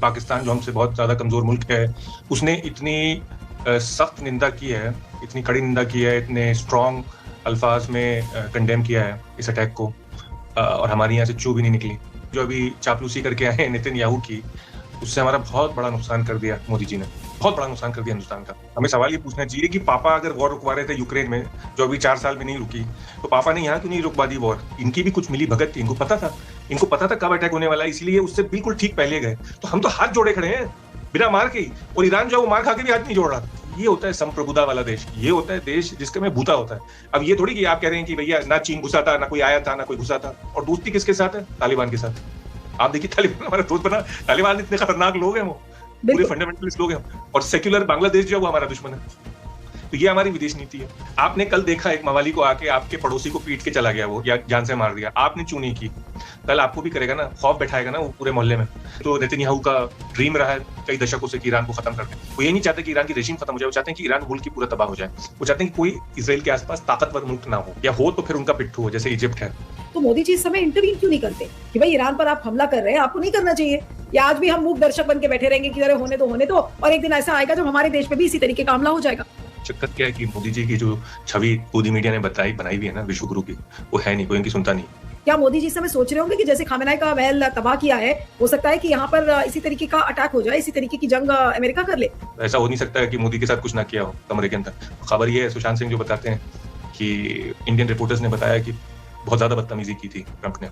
पाकिस्तान जो हमसे बहुत ज़्यादा कमज़ोर मुल्क है, उसने इतनी सख्त निंदा की है, इतनी कड़ी निंदा की है, इतने स्ट्रॉन्ग अल्फाज़ में कंडेम किया है इस अटैक को, और हमारे यहाँ से चूँ भी नहीं निकली। जो अभी चापलूसी करके आए हैं नेतन्याहू की, उससे हमारा बहुत बड़ा नुकसान कर दिया मोदी जी ने, बहुत बड़ा नुकसान कर दिया हिंदुस्तान का। हमें सवाल ये पूछना चाहिए कि पापा अगर वॉर रुकवा रहे थे यूक्रेन में, जो अभी 4 साल में नहीं रुकी, तो पापा ने यहाँ क्यों नहीं रुकवा दी वॉर? इनकी भी कुछ मिली भगत थी, इनको पता था कब अटैक होने वाला है, इसलिए उससे बिल्कुल ठीक पहले गए। तो हम तो हाथ जोड़े खड़े हैं बिना मार के ही, और ईरान जो है वो मार खा के भी हाथ नहीं जोड़ रहा। ये होता है संप्रभुता वाला देश, ये होता है देश जिसके में भूता होता है। अब ये थोड़ी कि आप कह रहे हैं कि भैया ना चीन घुसा था, ना कोई आया था, ना कोई घुसा था। और दोस्ती किसके साथ है? तालिबान के साथ। आप देखिए तालिबान हमारा दोस्त बना, तालिबान इतने खतरनाक लोग हैं, वो पूरे फंडामेंटलिस्ट लोग हैं, और सेक्युलर बांग्लादेश जो है वो हमारा दुश्मन है। तो ये हमारी विदेश नीति है। आपने कल देखा एक मवाली को आके आपके पड़ोसी को पीट के चला गया वो, या जान से मार दिया, आपने चूं नहीं की, कल आपको भी करेगा ना, खौफ बैठाएगा ना वो पूरे मोहल्ले में। तो नेतन्याहू का ड्रीम रहा है कई दशकों से कि ईरान को खत्म कर दें। वो ये नहीं चाहते कि ईरान की रेजिम खत्म हो जाए, वो चाहते हैं कि ईरान मुल्क की पूरा तबाह हो जाए। वो चाहते हैं कि कोई इसराइल के आसपास ताकतवर मुल्क ना हो, या हो तो फिर उनका पिट्ठू हो, जैसे इजिप्ट है। तो मोदी जी इस समय इंटरवीन क्यों नहीं करते कि भाई ईरान पर आप हमला कर रहे हैं, आपको नहीं करना चाहिए? या आज भी हम मूक दर्शक बन के बैठे रहेंगे कि अरे होने दो, और एक दिन ऐसा आएगा जब हमारे देश पे भी इसी तरीके का हमला हो जाएगा? चक्कर क्या है कि मोदी जी की जो छवि पूरी मीडिया ने बनाई भी है ना विश्व गुरु की, वो है नहीं, कोई इनकी सुनता नहीं। क्या मोदी जी इस समय सोच रहे होंगे कि जैसे खामेनाई का महल तबाह किया है, हो सकता है कि यहाँ पर इसी तरीके का अटैक हो जाए, इसी तरीके की जंग अमेरिका कर ले? ऐसा हो नहीं सकता है कि मोदी के साथ कुछ ना किया हो कमरे के अंदर। खबर ये है, सुशांत सिंह जो बताते हैं कि इंडियन रिपोर्टर्स ने बताया कि बहुत ज्यादा बदतमीजी की थी ट्रंप ने।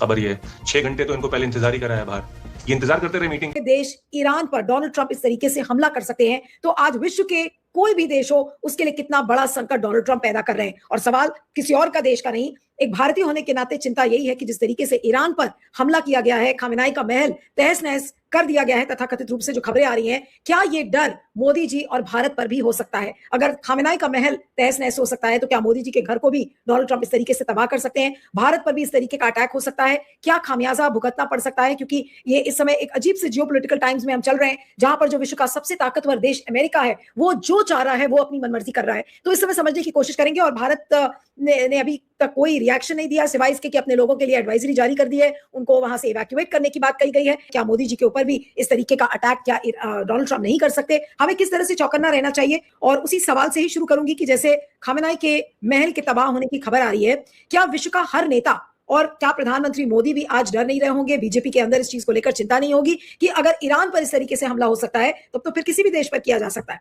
खबर ये है 6 घंटे तो इनको पहले इंतजार ही कराया बाहर, ये इंतजार करते रहे मीटिंग। देश ईरान पर डोनाल्ड ट्रंप इस तरीके से हमला कर सकते हैं, तो आज विश्व के कोई भी देश हो, उसके लिए कितना बड़ा संकट डोनाल्ड ट्रंप पैदा कर रहे हैं। और सवाल किसी और का देश का नहीं, एक भारतीय होने के नाते चिंता यही है कि जिस तरीके से ईरान पर हमला किया गया है, खामेनाई का महल तहस नहस कर दिया गया है, तथाकथित रूप से जो खबरें आ रही हैं, क्या ये डर मोदी जी और भारत पर भी हो सकता है? अगर खामेनाई का महल तहस नहस हो सकता है, तो क्या मोदी जी के घर को भी डोनाल्ड ट्रंप इस तरीके से तबाह कर सकते हैं? भारत पर भी इस तरीके का अटैक हो सकता है? क्या खामियाजा भुगतना पड़ सकता है? क्योंकि ये इस समय एक अजीब से जियोपॉलिटिकल टाइम्स में हम चल रहे हैं, जहां पर जो विश्व का सबसे ताकतवर देश अमेरिका है, वो जो चाह रहा है वो अपनी मनमर्जी कर रहा है। तो इस समय समझने की कोशिश करेंगे, और भारत ने अभी तक कोई रिएक्शन नहीं दिया, सिवाय इसके कि अपने लोगों के लिए एडवाइजरी जारी कर दी है, उनको वहां से इवैक्यूएट करने की बात कही गई है। क्या मोदी जी के ऊपर भी इस तरीके का अटैक क्या डोनाल्ड ट्रंप नहीं कर सकते? हमें किस तरह से चौकन्ना रहना चाहिए? और उसी सवाल से ही शुरू करूंगी कि जैसे खामेनाई के महल के तबाह होने की खबर आ रही है, क्या विश्व का हर नेता और क्या प्रधानमंत्री मोदी भी आज डर नहीं रहे होंगे? बीजेपी के अंदर इस चीज को लेकर चिंता नहीं होगी कि अगर ईरान पर इस तरीके से हमला हो सकता है, तब तो फिर किसी भी देश पर किया जा सकता है?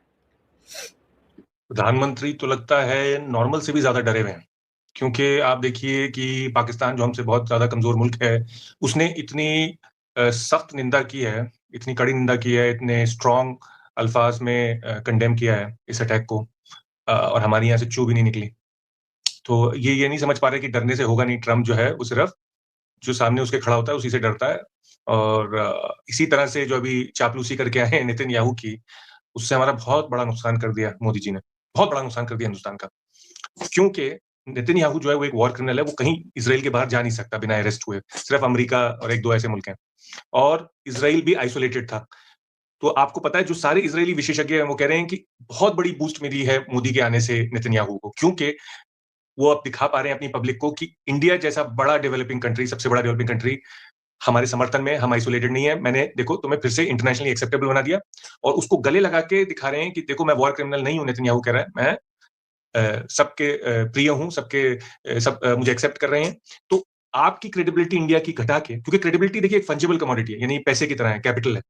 प्रधानमंत्री तो लगता है नॉर्मल से भी ज्यादा डरे हुए हैं, क्योंकि आप देखिए कि पाकिस्तान जो हमसे बहुत ज्यादा कमजोर मुल्क है, उसने इतनी सख्त निंदा की है, इतनी कड़ी निंदा की है, इतने स्ट्रॉन्ग अल्फाज में कंडेम किया है इस अटैक को, और हमारे यहाँ से चूँ भी नहीं निकली। तो ये नहीं समझ पा रहे कि डरने से होगा नहीं। ट्रम्प जो है वो सिर्फ जो सामने उसके खड़ा होता है उसी से डरता है, और इसी तरह से जो अभी चापलूसी करके आए हैं नेतन्याहू की, उससे हमारा बहुत बड़ा नुकसान कर दिया मोदी जी ने, बहुत बड़ा नुकसान कर दिया हिंदुस्तान का। क्योंकि नेतन्याहू जो है वो एक वॉर क्रिमिनल है, वो कहीं इसराइल के बाहर जा नहीं सकता बिना अरेस्ट हुए, सिर्फ अमेरिका और 1-2 ऐसे मुल्क हैं, और इसराइल भी आइसोलेटेड था। तो आपको पता है जो सारे इजरायली विशेषज्ञ हैं वो कह रहे हैं कि बहुत बड़ी बूस्ट मिली है मोदी के आने से नेतन्याहू को, क्योंकि वो अब दिखा पा रहे हैं अपनी पब्लिक को कि इंडिया जैसा बड़ा डेवलपिंग कंट्री, सबसे बड़ा डेवलपिंग कंट्री हमारे समर्थन में, हम आइसोलेटेड नहीं है। मैंने देखो तुम्हें फिर से इंटरनेशनली एक्सेप्टेबल बना दिया, और उसको गले लगा के दिखा रहे हैं कि देखो मैं वॉर क्रिमिनल नहीं हूं। नेतन्याहू कह रहा है मैं सबके प्रिय हूं, सब मुझे एक्सेप्ट कर रहे हैं। तो आपकी क्रेडिबिलिटी इंडिया की घटा के, क्योंकि क्रेडिबिलिटी देखिए एक फंजिबल कमोडिटी है, यानी पैसे की तरह है, कैपिटल है,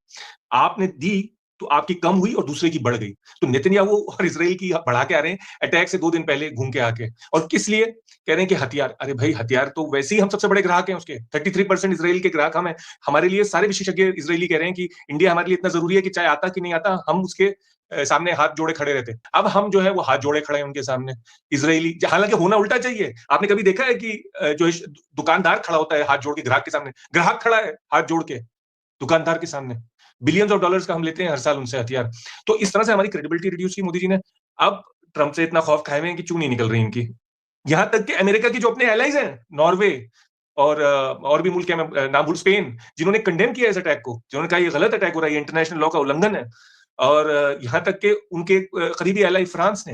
आपने दी तो आपकी कम हुई और दूसरे की बढ़ गई। तो नेतन्याहू और इसराइल की बढ़ा के आ रहे हैं अटैक से 2 दिन पहले घूम के आके, और किस लिए कह रहे हैं कि हथियार। अरे भाई हथियार तो वैसे ही हम सबसे बड़े ग्राहक हैं उसके, 33% इसराइल के ग्राहक हम हैं। हमारे लिए सारे विशेषज्ञ इसराइली कह रहे हैं कि इंडिया हमारे लिए इतना जरूरी है कि चाहे आता कि नहीं आता, हम उसके सामने हाथ जोड़े खड़े रहते। अब हम जो है वो हाथ जोड़े खड़े हैं उनके सामने इसराइली, हालांकि होना उल्टा चाहिए। आपने कभी देखा है कि जो दुकानदार खड़ा होता है हाथ जोड़ के ग्राहक के सामने, ग्राहक खड़ा है हाथ जोड़ के दुकानदार के सामने, बिलियंस ऑफ डॉलर्स का हम लेते हैं हर साल उनसे हथियार। तो इस तरह से हमारी क्रेडिबिलिटी रिड्यूस की मोदी जी ने। अब ट्रंप से इतना खौफ खाए हुए हैं कि क्यों नहीं निकल रही इनकी। यहां तक कि अमेरिका की जो अपने एलाइज हैं, नॉर्वे और भी मुल्क है, मैं नाम भूल, स्पेन, जिन्होंने कंडेम किया इस अटैक को, जिन्होंने कहा ये गलत अटैक हो रहा है, ये इंटरनेशनल लॉ का उल्लंघन है, और यहां तक के उनके करीबी एलाई फ्रांस ने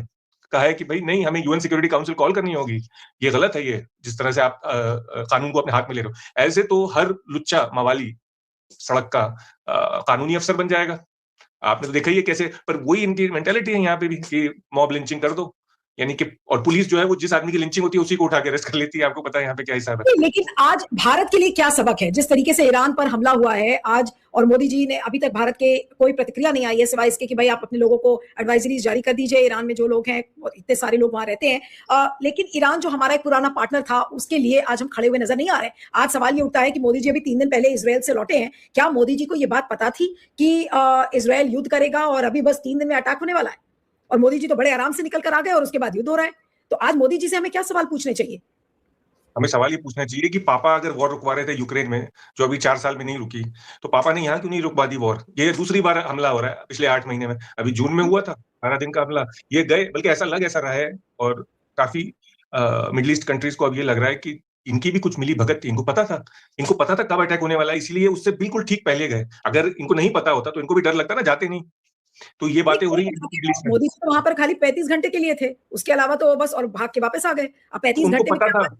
कहा है कि भाई नहीं, हमें यूएन सिक्योरिटी काउंसिल कॉल करनी होगी, ये गलत है, ये जिस तरह से आप कानून को अपने हाथ में ले रहे हो। ऐसे तो हर लुच्चा मवाली सड़क का कानूनी अफसर बन जाएगा। आपने तो देखा ही है कैसे, पर वही इनकी मेंटालिटी है यहाँ पे भी कि मॉब लिंचिंग कर दो, यानी कि और पुलिस जो है वो जिस आदमी की लिंचिंग होती है उसी को उठा के अरेस्ट कर लेती है। आपको पता है यहाँ पे क्या हिसाब है। लेकिन आज भारत के लिए क्या सबक है? जिस तरीके से ईरान पर हमला हुआ है आज, और मोदी जी ने अभी तक भारत के कोई प्रतिक्रिया नहीं आई है सिवाय इसके कि भाई आप अपने लोगों को एडवाइजरीज जारी कर दीजिए। ईरान में जो लोग हैं, इतने सारे लोग वहां रहते हैं, लेकिन ईरान जो हमारा एक पुराना पार्टनर था उसके लिए आज हम खड़े हुए नजर नहीं आ रहे। आज सवाल ये उठता है कि मोदी जी अभी 3 दिन पहले इसराइल से लौटे हैं, क्या मोदी जी को ये बात पता थी कि इसराइल युद्ध करेगा और अभी बस 3 दिन में अटैक होने वाला है? और मोदी जी तो बड़े आराम से निकल कर आ गए और उसके बाद युद्ध हो रहा है। तो आज मोदी जी से हमें क्या सवाल पूछने चाहिए? हमें सवाल ये पूछना चाहिए कि पापा अगर वॉर रुकवा रहे थे यूक्रेन में, जो अभी 4 साल में नहीं रुकी, तो पापा ने यहाँ क्यों नहीं रुकवा दी वॉर? ये दूसरी बार हमला हो रहा है पिछले 8 महीने में। अभी जून में हुआ था 12 दिन का हमला, ये गए, बल्कि ऐसा रहा है। और काफी मिडिल ईस्ट कंट्रीज को अब ये लग रहा है कि इनकी भी कुछ मिली भगत थी। इनको पता था कब अटैक होने वाला है, इसलिए उससे बिल्कुल ठीक पहले गए। अगर इनको नहीं पता होता तो इनको भी डर लगता ना, जाते नहीं। तो ये बातें हो रही है मिडिल ईस्ट में। मोदी जी तो वहां पर खाली 35 घंटे के लिए थे, उसके अलावा तो बस और भाग के वापस आ गए। अब 35 उनको घंटे में पता क्या था,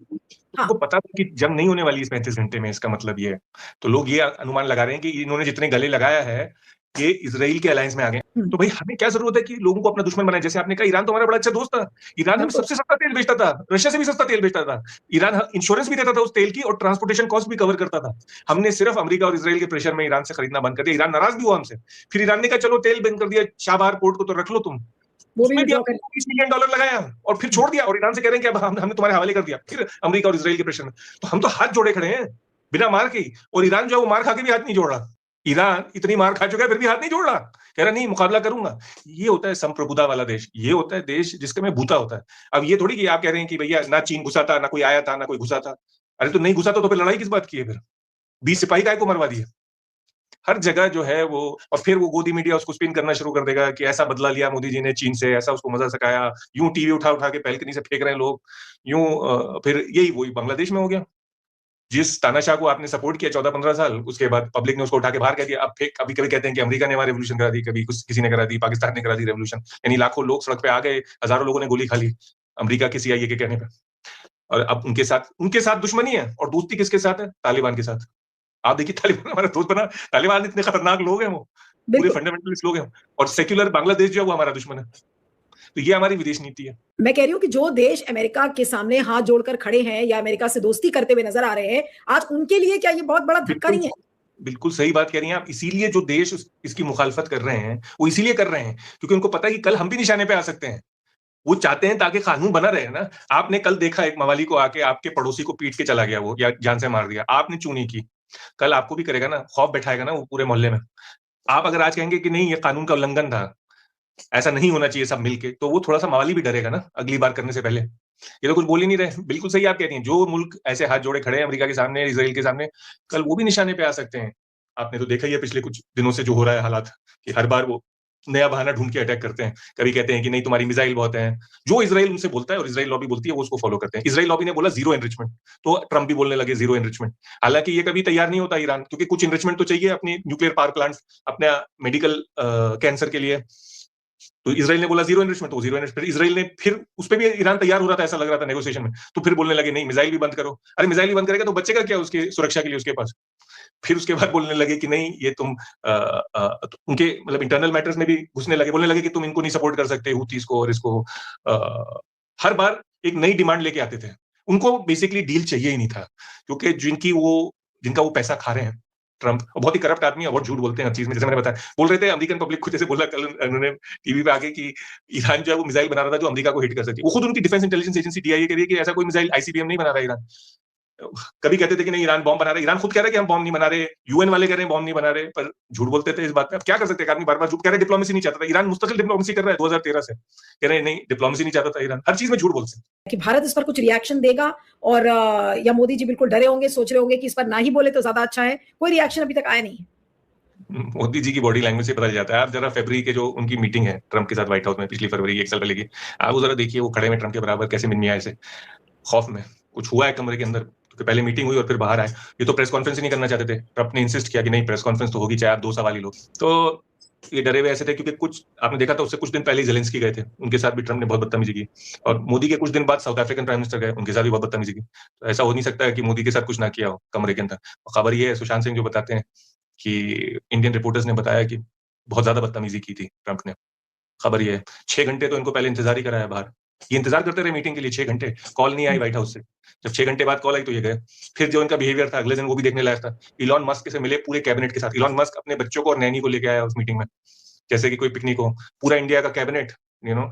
हाँ, उनको पता था कि जंग नहीं होने वाली इस 35 घंटे में। इसका मतलब ये है, तो लोग ये अनुमान लगा रहे हैं कि इन्होंने जितने गले लगाया है ये इसराइल के अलायंस में आ गए। तो भाई हमें क्या जरूरत है कि लोगों को अपना दुश्मन बनाए? जैसे आपने कहा, ईरान तो हमारा बड़ा अच्छा दोस्त था। ईरान हमें बिल्कुल। सबसे सस्ता तेल बेचता था, रशिया से भी सस्ता तेल बेचता था। ईरान इंश्योरेंस भी देता था उस तेल की, और ट्रांसपोर्टेशन कॉस्ट भी कवर करता था। हमने सिर्फ अमेरिका और इसराइल के प्रेशर में ईरान से खरीदना बंद कर दिया। ईरान नाराज भी हुआ हमसे, फिर ईरान ने कहा चलो तेल बंद कर दिया, शाहबार पोर्ट को तो रख लो तुम। वो भी उसमें भी विड्रॉ हमने कर $30 मिलियन लगाया और फिर छोड़ दिया, और ईरान से कह रहे हैं कि अब हमने तुम्हारे हवाले कर दिया, फिर अमेरिका और इसराइल के प्रेशर में। तो हम तो हाथ जोड़े खड़े हैं बिना मार के, और ईरान जो है वो मार खा के भी हाथ नहीं जोड़ रहा। ईरान इतनी मार खा चुका है फिर भी हाथ नहीं जोड़ रहा, कह रहा नहीं मुकाबला करूंगा। ये होता है संप्रभुता वाला देश, ये होता है देश जिसके में भूता होता है। अब ये थोड़ी कि आप कह रहे हैं कि भैया ना चीन घुसा था, ना कोई आया था, ना कोई घुसा था। अरे तो नहीं घुसा तो फिर लड़ाई किस बात की है? फिर 20 सिपाही काय को मरवा दिए? हर जगह जो है वो, और फिर वो गोदी मीडिया उसको स्पिन करना शुरू कर देगा कि ऐसा बदला लिया मोदी जी ने चीन से, ऐसा उसको मजा सिखाया, यूं टीवी उठा उठा के बैल्कनी से फेंक रहे हैं लोग, यूं फिर यही वही बांग्लादेश में हो गया। जिस तानाशाह को आपने सपोर्ट किया 14-15 साल, उसके बाद पब्लिक ने उसको उठा के बाहर कह दिया। अब फिर कभी कभी कहते हैं कि अमेरिका ने हमारी रेवोल्यूशन करा दी, कभी किसी ने करा दी, पाकिस्तान ने करा दी रेवोल्यूशन, यानी लाखों लोग सड़क पे आ गए, हजारों लोगों ने गोली खा ली अमेरिका के CIA के कहने पे। और अब उनके साथ दुश्मनी है, और दोस्ती किसके साथ है? तालिबान के साथ। आप देखिए तालिबान हमारा दोस्त बना, तालिबान इतने खतरनाक लोग हैं, वो पूरे बिल्कुल। फंडामेंटलिस्ट लोग हैं, और सेक्युलर बांग्लादेश जो है वो हमारा दुश्मन है। तो ये हमारी विदेश नीति है। मैं कह रही हूँ कि जो देश अमेरिका के सामने हाथ जोड़कर खड़े हैं या अमेरिका से दोस्ती करते हुए नजर आ रहे हैं, आज उनके लिए क्या ये बहुत बड़ा धक्का बिल्कुल नहीं है? बिल्कुल सही बात कह रही हैं आप। इसीलिए जो देश इसकी मुखालफत कर रहे हैं वो इसीलिए कर रहे हैं क्योंकि उनको पता है कि कल हम भी निशाने पे आ सकते हैं। वो चाहते हैं ताकि कानून बना रहे ना। आपने कल देखा एक मवाली को आके आपके पड़ोसी को पीट के चला गया वो, या जान से मार दिया, आपने चू नहीं की। कल आपको भी करेगा ना, खौफ बैठाएगा ना वो पूरे मोहल्ले में। आप अगर आज कहेंगे कि नहीं ये कानून का उल्लंघन था, ऐसा नहीं होना चाहिए सब मिलके, तो वो थोड़ा सा मवाली भी डरेगा ना अगली बार करने से पहले। ये तो कुछ बोल ही नहीं रहे। बिल्कुल सही आप कह रही हैं, जो मुल्क ऐसे हाथ जोड़े खड़े हैं अमेरिका के सामने, इसराइल के सामने, कल वो भी निशाने पे आ सकते हैं। आपने तो देखा ही है पिछले कुछ दिनों से जो हो रहा है हालात, कि हर बार वो नया बहाना ढूंढ के अटैक करते हैं। कभी कहते हैं कि नहीं तुम्हारी मिसाइल बहुत है, जो इसराइल उनसे बोलता है और इसराइल लॉबी बोलती है वो उसको फॉलो करते हैं। इसराइल लॉबी ने बोला जीरो एनरिचमेंट, तो ट्रंप भी बोलने लगे जीरो एनरिचमेंट। हालांकि ये कभी तैयार नहीं होता ईरान, क्योंकि कुछ एनरिचमेंट तो चाहिए अपनी न्यूक्लियर पावर प्लांट, अपने मेडिकल कैंसर के लिए। तो इसराइल ने बोला जीरो एनरिचमेंट, तो जीरो एनरिचमेंट। इसराइल ने फिर उस पर भी ईरान तैयार हो रहा था, ऐसा लग रहा था नेगोशिएशन में, तो फिर बोलने लगे नहीं मिसाइल भी बंद करो। अरे मिसाइल भी बंद करेगा तो बचेगा क्या उसकी सुरक्षा के लिए उसके पास? फिर उसके बाद बोलने लगे कि नहीं ये तुम उनके मतलब इंटरनल मैटर्स में भी घुसने लगे, बोलने लगे कि तुम इनको नहीं सपोर्ट कर सकते हुतीस को और इसको। हर बार एक नई डिमांड लेके आते थे। उनको बेसिकली डील चाहिए ही नहीं था, क्योंकि जिनका वो पैसा खा रहे हैं ट्रंप, बहुत ही करप्ट आदमी है, बहुत झूठ बोलते हैं हर चीज में। जैसे मैंने बताया, बोल रहे थे अमेरिकन पब्लिक को, जैसे बोला कल उन्होंने टीवी पे आके कि ईरान जो है वो मिसाइल बना रहा था जो अमेरिका को हिट कर सकती है। वो खुद उनकी डिफेंस इंटेलिजेंस एजेंसी DIA कह रही है कि ऐसा कोई मिसाइल ICBM नहीं बना रहा ईरान। कभी कहते थे कि नहीं ईरान बॉम्ब बना रहे, ईरान खुद कह रहा है कि हम बॉम्ब नहीं बना रहे, UN वाले कह रहे हैं बॉम्ब नहीं बना रहे, पर झूठ बोलते थे इस बात पे। अब क्या कर सकते हैं, आदमी बार बार झूठ कह रहे, डिप्लोमेसी नहीं चाहता था ईरान, मुस्तकिल डिप्लोमेसी कर रहा है 2013 से, कह रहे हैं नहीं डिप्लोमेसी नहीं चाहता था ईरान, हर चीज में झूठ बोलते हैं। कि भारत इस पर कुछ रिएक्शन देगा, और या मोदी जी बिल्कुल डरे होंगे, सोच रहे होंगे कि इस पर ना ही बोले तो ज्यादा अच्छा है? कोई रिएक्शन अभी तक आया नहीं है। मोदी जी की बॉडी लैंग्वेज से पता चल जाता है। आप जरा फरवरी के जो उनकी मीटिंग है ट्रंप के साथ व्हाइट हाउस में, पिछली फरवरी 1 साल पहले की, आप वो जरा देखिए, वो खड़े में ट्रंप के बराबर कैसे मिनमियाए से खौफ में। कुछ हुआ है कमरे के अंदर, तो पहले मीटिंग हुई और फिर बाहर आए। ये तो प्रेस कॉन्फ्रेंस ही नहीं करना चाहते थे, ट्रंप ने इंसिस्ट किया कि नहीं प्रेस कॉन्फ्रेंस तो होगी चाहे आप 2 सवाल ही लो। तो ये डरे हुए ऐसे थे, क्योंकि कुछ आपने देखा था उससे कुछ दिन पहले ही जेलेंस्की गए थे, उनके साथ भी ट्रंप ने बहुत बदतमीजी की। और मोदी के कुछ दिन बाद साउथ अफ्रीकन प्राइम मिनिस्टर गए, उनके साथ भी बहुत बदतमीजी की। तो ऐसा हो नहीं सकता है कि मोदी के साथ कुछ ना किया हो कमरे के अंदर। खबर ये है, सुशांत सिंह जो बताते हैं कि इंडियन रिपोर्टर्स ने बताया कि बहुत ज्यादा बदतमीजी की थी ट्रंप ने। खबर ये है 6 घंटे तो इनको पहले इंतजार ही कराया बाहर। ये इंतजार करते रहे मीटिंग के लिए 6 घंटे, कॉल नहीं आई व्हाइट हाउस से। जब 6 घंटे बाद कॉल आई तो ये गए। फिर जो इनका बिहेवियर था अगले दिन वो भी देखने लायक था। इलॉन मस्क से मिले पूरे कैबिनेट के साथ। इलॉन मस्क अपने बच्चों को और नैनी को लेके आया उस मीटिंग में, जैसे कि कोई पिकनिक हो। पूरा इंडिया का कैबिनेट,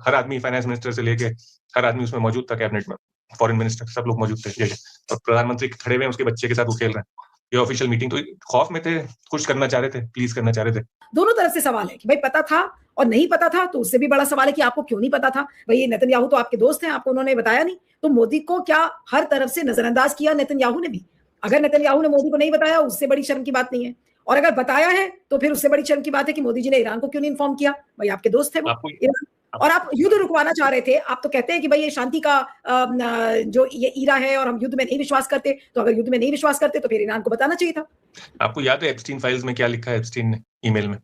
हर आदमी, फाइनेंस मिनिस्टर से लेके हर आदमी उसमें मौजूद था कैबिनेट में। फॉरेन मिनिस्टर सब लोग मौजूद थे। और प्रधानमंत्री खड़े हुए उसके बच्चे के साथ वो खेल रहे हैं। ये ऑफिशियल मीटिंग। तो खौफ में थे, खुश करना चाह रहे थे, प्लीज करना चाह रहे थे। दोनों तरफ से सवाल है कि भाई पता था और नहीं पता था, तो उससे भी बड़ा सवाल है कि आपको क्यों नहीं पता था। भाई नेतन्याहू तो आपके दोस्त हैं, आपको उन्होंने बताया नहीं, तो मोदी को क्या हर तरफ से नजरअंदाज किया नेतन्याहू ने भी? अगर नेतन्याहू ने मोदी को नहीं बताया, उससे बड़ी शर्म की बात नहीं है, और अगर बताया है तो फिर उससे बड़ी शर्म की बात है कि मोदी जी ने ईरान को क्यों नहीं इन्फॉर्म किया? भाई आपके दोस्त थे वो ईरान, और आप युद्ध रुकवाना चाह रहे थे। आप तो कहते हैं कि भाई ये शांति का जो ये ईरा है और हम युद्ध में नहीं विश्वास करते, तो अगर युद्ध में नहीं विश्वास करते तो फिर ईरान को बताना चाहिए था। आपको याद है एप्स्टीन फाइल्स में क्या लिखा है एप्स्टीन ने ईमेल में,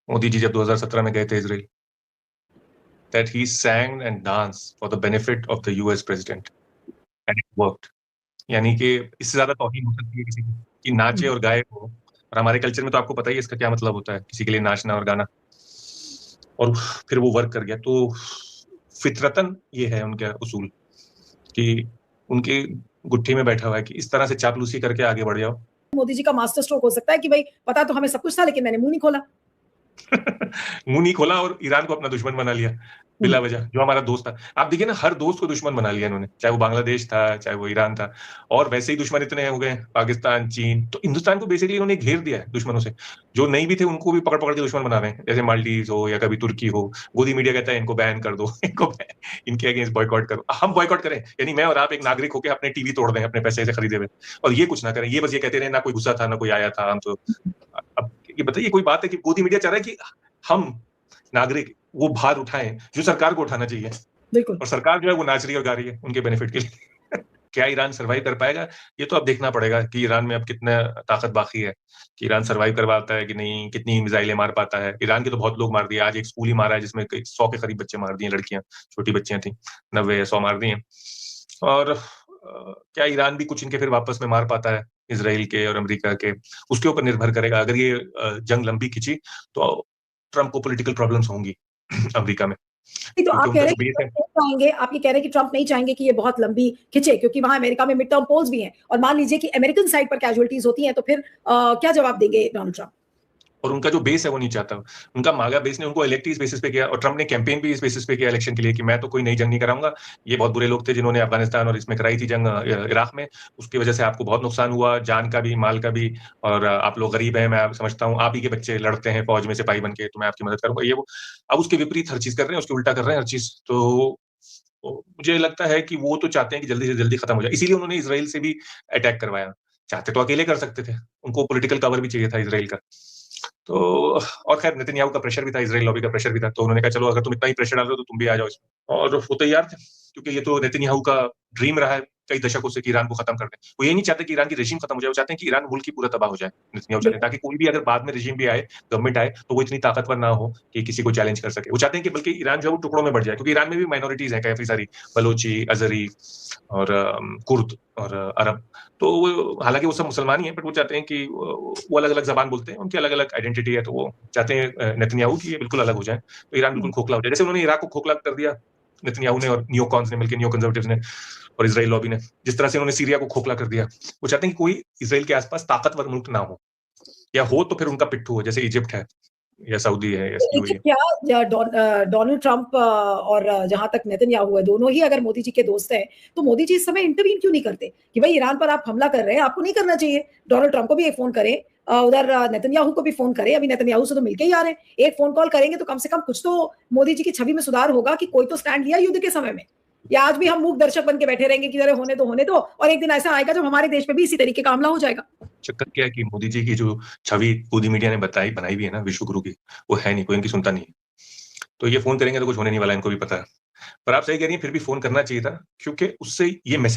मोदी जी जब 2017 में गए थे Israel, that he sang and danced for the benefit of the US president and it worked। यानी कि इससे ज्यादा तौहीन हो सकती है किसी की कि नाचे और गाए हो। और हमारे कल्चर में तो आपको पता ही है इसका क्या मतलब होता है, किसी के लिए नाचना और गाना, और फिर वो वर्क कर गया। तो फितरतन ये है उनका उसूल कि उनके गुट्ठी में बैठा हुआ है कि इस तरह से चापलूसी करके आगे बढ़ जाओ। मोदी जी का मास्टर स्ट्रोक हो सकता है कि भाई पता तो हमें सब कुछ था, लेकिन मैंने मुंह नहीं खोला। मुंह नहीं खोला और ईरान को अपना दुश्मन बना लिया बिला वजह, जो हमारा दोस्त था। आप देखिए ना, हर दोस्त को दुश्मन बना लिया इन्होंने, चाहे वो बांग्लादेश था, चाहे वो ईरान था। और वैसे ही दुश्मन इतने हो गए, पाकिस्तान, चीन। तो हिंदुस्तान को बेसिकली इन्होंने घेर दिया है दुश्मनों से। जो नहीं भी थे उनको भी पकड़ पकड़ के दुश्मन बना रहे हैं, जैसे मालदीव हो या कभी तुर्की हो। गोदी मीडिया कहता है इनको बैन कर दो, इनके अगेंस्ट बॉयकॉट करो। हम बॉयकॉट करें, यानी मैं और आप एक नागरिक होकर अपने टीवी तोड़ दें अपने पैसे से खरीदे हुए, और ये कुछ ना करें। ये बस ये कहते रहे ना कोई गुस्सा था ना कोई आया था, हम तो। अब ये बताइए, कोई बात है कि गोदी मीडिया चाह रहा है कि हम नागरिक वो भार उठाएं जो सरकार को उठाना चाहिए, बिल्कुल। और सरकार जो है वो नाच रही है और गा रही है उनके बेनिफिट के लिए। क्या ईरान सरवाइव कर पाएगा? ये तो अब देखना पड़ेगा कि ईरान में अब कितना ताकत बाकी है, कि ईरान सरवाइव कर पाता है कि नहीं, कितनी मिसाइलें मार पाता है। ईरान के तो बहुत लोग मार दिए। आज एक स्कूल ही मारा है जिसमें 100 के करीब बच्चे मार दिए, लड़कियां, छोटी बच्चियां थी, 90 या 100 मार दिए। और क्या ईरान भी कुछ इनके फिर वापस में मार पाता है इसराइल के और अमेरिका के? उसके ऊपर निर्भर करेगा। अगर ये जंग लंबी खिंची तो ट्रंप को पॉलिटिकल प्रॉब्लम्स होंगी अमेरिका में। तो आप कह रहे हैं कि चाहेंगे, आप ये कह रहे हैं कि ट्रंप नहीं चाहेंगे कि ये बहुत लंबी खिंचे, क्योंकि वहां अमेरिका में मिड टर्म पोल्स भी हैं, और मान लीजिए कि अमेरिकन साइड पर कैजुअलिटीज होती हैं, तो फिर क्या जवाब देंगे डोनाल्ड ट्रंप? और उनका जो बेस है वो नहीं चाहता। उनका मागा बेस ने उनको इलेक्ट इस बेसिस पे किया, और ट्रंप ने कैंपेन भी इस बेसिस पे किया इलेक्शन के लिए कि मैं तो कोई नई जंग नहीं कराऊंगा। ये बहुत बुरे लोग थे जिन्होंने अफगानिस्तान और इसमें कराई थी जंग, इराक में। उसकी वजह से आपको बहुत नुकसान हुआ, जान का भी, माल का भी। और आप लोग गरीब हैं, मैं समझता हूँ। आप ही के बच्चे लड़ते हैं फौज में सिपाही बन के, तो मैं आपकी मदद करूंगा, ये वो। अब उसके विपरीत हर चीज कर रहे हैं, उसके उल्टा कर रहे हैं हर चीज। तो मुझे लगता है कि वो तो चाहते हैं कि जल्दी से जल्दी खत्म हो जाए, इसीलिए उन्होंने इसराइल से भी अटैक करवाया। चाहते तो अकेले कर सकते थे, उनको पॉलिटिकल कवर भी चाहिए था इसराइल का। तो और खैर नेतन्याहू का प्रेशर भी था, इजराइल लॉबी का प्रेशर भी था। तो उन्होंने कहा चलो अगर तुम इतना ही प्रेशर डाल रहे हो तो तुम भी आ जाओ इसमें। और वो तैयार थे, क्योंकि ये तो नेतन्याहू का ड्रीम रहा है कई दशकों से कि ईरान को खत्म कर दें। वो ये नहीं चाहते कि ईरान की रेजिम खत्म हो जाए, वो चाहते हैं कि ईरान मुल्क ही पूरा तबाह हो जाए। नेतन्याहू चाहते हैं ताकि कोई भी अगर बाद में रेजिम भी आए, गवर्नमेंट आए, तो वो इतनी ताकतवर ना हो कि किसी को चैलेंज कर सके। वो चाहते हैं कि बल्कि ईरान जो है वो टुकड़ों में बढ़ जाए, क्योंकि ईरान में भी माइनॉरिटीज हैं काफी सारी, बलोची, अजरी और कुर्द और अरब। तो वो हालांकि वो सब मुसलमान ही हैं, बट वो चाहते हैं कि वो अलग अलग जबान बोलते हैं, उनकी अलग अलग आइडेंटिटी है। तो वो चाहते हैं नेतन्याहू की ये बिल्कुल अलग हो जाए, तो ईरान बिल्कुल खोखला हो जाए। जैसे उन्होंने इराक को खोखला कर दिया नेतन्याहू ने और नियोकॉन्स ने मिलकर, नियो कंजर्वेटिव्स ने और इजराइल लॉबी ने, जिस तरह से उन्होंने सीरिया को खोखला कर दिया। वो चाहते हैं कि कोई इजराइल के आसपास ताकतवर मुल्क ना हो, या हो तो फिर उनका पिट्ठू हो, जैसे इजिप्ट है या सऊदी है या यूएई है। क्या डोनाल्ड ट्रंप और जहां तक नेतन्याहू है, दोनों ही अगर मोदी जी के दोस्त हैं, तो मोदी जी इस समय इंटरवीन क्यों नहीं करते कि भाई ईरान पर आप हमला कर रहे हैं, आपको नहीं करना चाहिए? डोनाल्ड ट्रंप को भी एक फोन करें, उधर नेतन्याहू को भी फोन करें। अभी नेतन्याहू से तो मिलके ही आ रहे हैं, एक फोन कॉल करेंगे तो कम से कम कुछ तो मोदी जी की छवि में सुधार होगा कि कोई तो स्टैंड लिया युद्ध के समय में। या आज भी हम मूक दर्शक बन के बैठे रहेंगे कि जरा होने दो, और एक दिन ऐसा आएगा जब हमारे देश में भी इसी तरीके का हमला हो जाएगा। चक्कर क्या है कि मोदी जी की जो छवि गोदी मीडिया ने बनाई भी है ना विश्व गुरु की, वो है नहीं, कोई इनकी सुनता नहीं है। तो ये फोन करेंगे तो कुछ होने नहीं वाला, इनको भी पता है। पर आप सही कह रही हैं, फिर भी फोन करना चाहिए था, क्योंकि उससे ये मैसेज